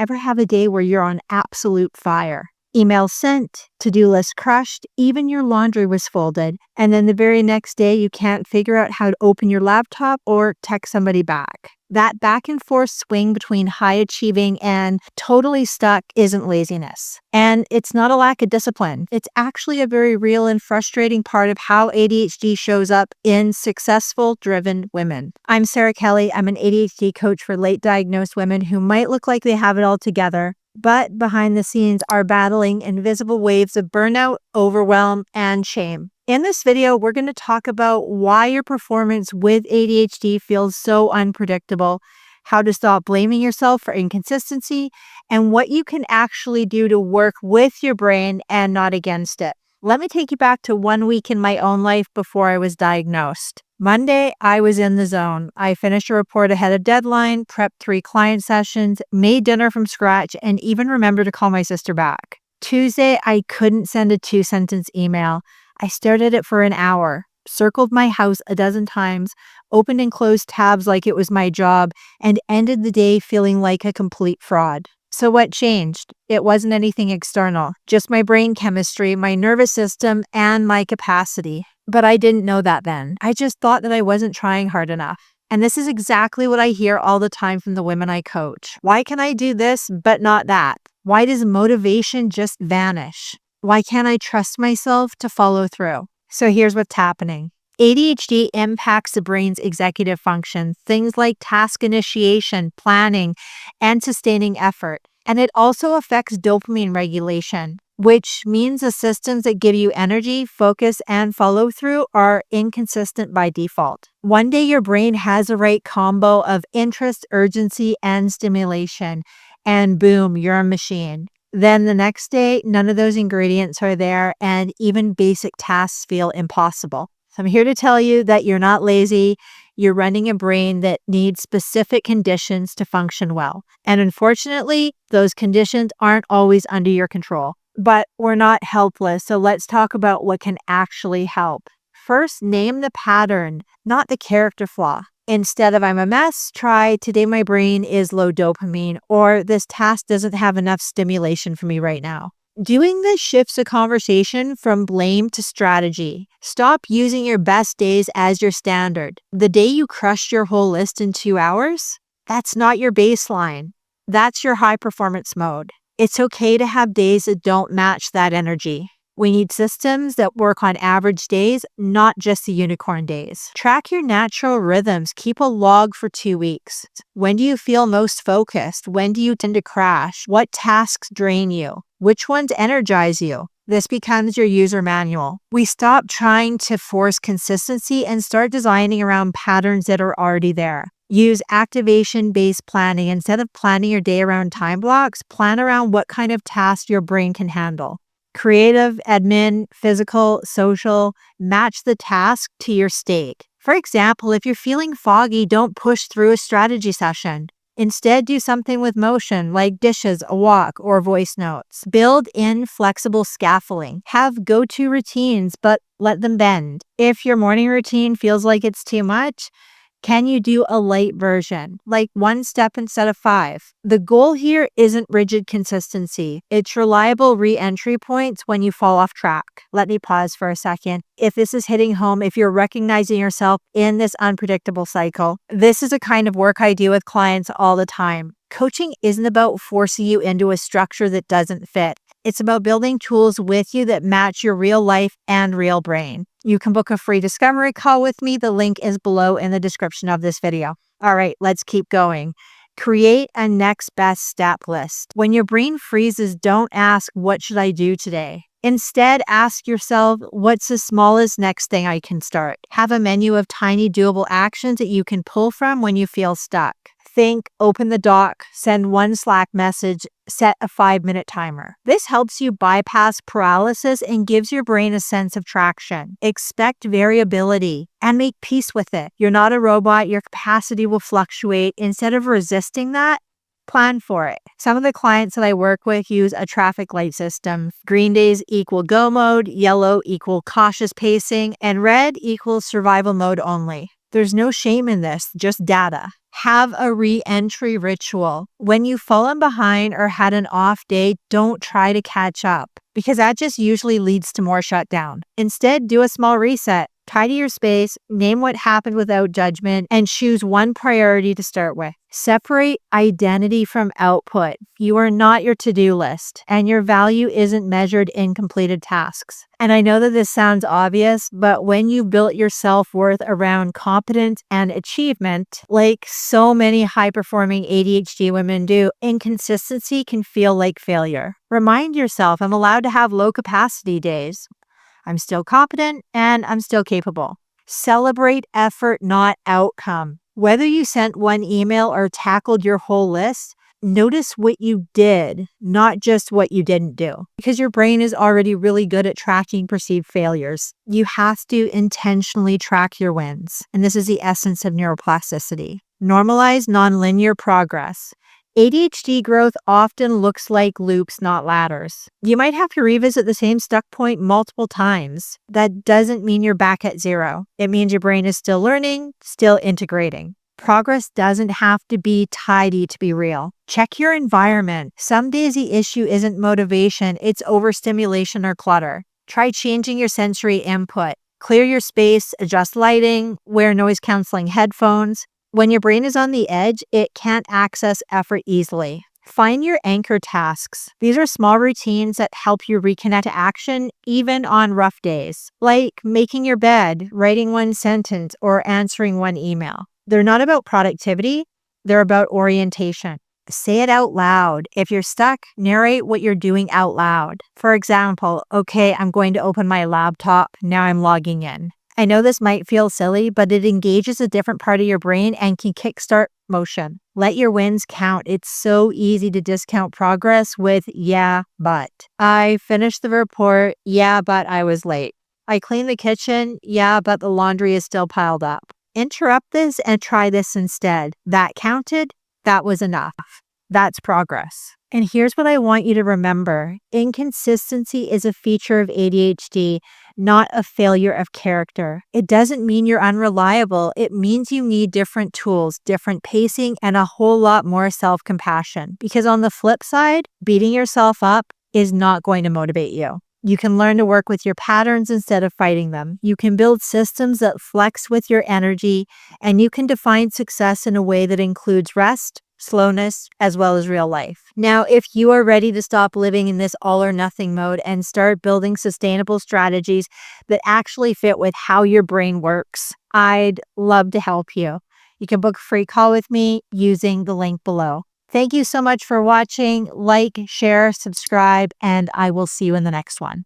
Ever have a day where you're on absolute fire? Email sent, to-do list crushed, even your laundry was folded, and then the very next day you can't figure out how to open your laptop or text somebody back. That back and forth swing between high achieving and totally stuck isn't laziness. And it's not a lack of discipline. It's actually a very real and frustrating part of how ADHD shows up in successful, driven women. I'm Sara Kelly. I'm an ADHD coach for late diagnosed women who might look like they have it all together, but behind the scenes are battling invisible waves of burnout, overwhelm, and shame. In this video, we're going to talk about why your performance with ADHD feels so unpredictable, how to stop blaming yourself for inconsistency, and what you can actually do to work with your brain and not against it. Let me take you back to 1 week in my own life before I was diagnosed. Monday, I was in the zone. I finished a report ahead of deadline, prepped 3 client sessions, made dinner from scratch, and even remembered to call my sister back. Tuesday, I couldn't send a 2-sentence email. I stared at it for an hour, circled my house a dozen times, opened and closed tabs like it was my job, and ended the day feeling like a complete fraud. So what changed? It wasn't anything external, just my brain chemistry, my nervous system, and my capacity. But I didn't know that then. I just thought that I wasn't trying hard enough. And this is exactly what I hear all the time from the women I coach. Why can I do this, but not that? Why does motivation just vanish? Why can't I trust myself to follow through? So here's what's happening. ADHD impacts the brain's executive function, things like task initiation, planning, and sustaining effort. And it also affects dopamine regulation, which means the systems that give you energy, focus, and follow through are inconsistent by default. One day your brain has the right combo of interest, urgency, and stimulation, and boom, you're a machine. Then the next day, none of those ingredients are there, and even basic tasks feel impossible. So I'm here to tell you that you're not lazy. You're running a brain that needs specific conditions to function well. And unfortunately, those conditions aren't always under your control. But we're not helpless, so let's talk about what can actually help. First, name the pattern, not the character flaw. Instead of I'm a mess, try today my brain is low dopamine, or this task doesn't have enough stimulation for me right now. Doing this shifts the conversation from blame to strategy. Stop using your best days as your standard. The day you crushed your whole list in 2 hours, that's not your baseline. That's your high performance mode. It's okay to have days that don't match that energy. We need systems that work on average days, not just the unicorn days. Track your natural rhythms. Keep a log for 2 weeks. When do you feel most focused? When do you tend to crash? What tasks drain you? Which ones energize you? This becomes your user manual. We stop trying to force consistency and start designing around patterns that are already there. Use activation-based planning. Instead of planning your day around time blocks, plan around what kind of tasks your brain can handle. Creative, admin, physical, social, match the task to your state. For example, if you're feeling foggy, don't push through a strategy session. Instead, do something with motion, like dishes, a walk, or voice notes. Build in flexible scaffolding. Have go-to routines, but let them bend. If your morning routine feels like it's too much, can you do a light version, like 1 step instead of 5? The goal here isn't rigid consistency. It's reliable re-entry points when you fall off track. Let me pause for a second. If this is hitting home, if you're recognizing yourself in this unpredictable cycle, this is a kind of work I do with clients all the time. Coaching isn't about forcing you into a structure that doesn't fit. It's about building tools with you that match your real life and real brain. You can book a free discovery call with me. The link is below in the description of this video. All right, let's keep going. Create a next best step list. When your brain freezes, don't ask, what should I do today? Instead, ask yourself, what's the smallest next thing I can start? Have a menu of tiny doable actions that you can pull from when you feel stuck. Think, open the doc, send 1 Slack message, set a 5-minute timer. This helps you bypass paralysis and gives your brain a sense of traction. Expect variability and make peace with it. You're not a robot. Your capacity will fluctuate. Instead of resisting that, plan for it. Some of the clients that I work with use a traffic light system. Green days equal go mode, yellow equal cautious pacing, and red equals survival mode only. There's no shame in this, just data. Have a re-entry ritual. When you've fallen behind or had an off day, don't try to catch up because that just usually leads to more shutdown. Instead, do a small reset. Tidy your space, name what happened without judgment, and choose one priority to start with. Separate identity from output. You are not your to-do list, and your value isn't measured in completed tasks. And I know that this sounds obvious, but when you built your self-worth around competence and achievement, like so many high-performing ADHD women do, inconsistency can feel like failure. Remind yourself, I'm allowed to have low-capacity days. I'm still competent and I'm still capable. Celebrate effort, not outcome. Whether you sent one email or tackled your whole list, notice what you did, not just what you didn't do. Because your brain is already really good at tracking perceived failures. You have to intentionally track your wins. And this is the essence of neuroplasticity. Normalize nonlinear progress. ADHD growth often looks like loops, not ladders. You might have to revisit the same stuck point multiple times. That doesn't mean you're back at zero. It means your brain is still learning, still integrating. Progress doesn't have to be tidy to be real. Check your environment. Some days the issue isn't motivation, it's overstimulation or clutter. Try changing your sensory input. Clear your space, adjust lighting, wear noise-canceling headphones. When your brain is on the edge, it can't access effort easily. Find your anchor tasks. These are small routines that help you reconnect to action even on rough days, like making your bed, writing one sentence, or answering one email. They're not about productivity, they're about orientation. Say it out loud. If you're stuck, narrate what you're doing out loud. For example, okay, I'm going to open my laptop, now I'm logging in. I know this might feel silly, but it engages a different part of your brain and can kickstart motion. Let your wins count. It's so easy to discount progress with, yeah, but. I finished the report, yeah, but I was late. I cleaned the kitchen, yeah, but the laundry is still piled up. Interrupt this and try this instead. That counted, that was enough. That's progress. And here's what I want you to remember. Inconsistency is a feature of ADHD, not a failure of character. It doesn't mean you're unreliable. It means you need different tools, different pacing, and a whole lot more self-compassion. Because on the flip side, beating yourself up is not going to motivate you. You can learn to work with your patterns instead of fighting them. You can build systems that flex with your energy, and you can define success in a way that includes rest, slowness, as well as real life. Now, if you are ready to stop living in this all or nothing mode and start building sustainable strategies that actually fit with how your brain works, I'd love to help you. You can book a free call with me using the link below. Thank you so much for watching. Like, share, subscribe, and I will see you in the next one.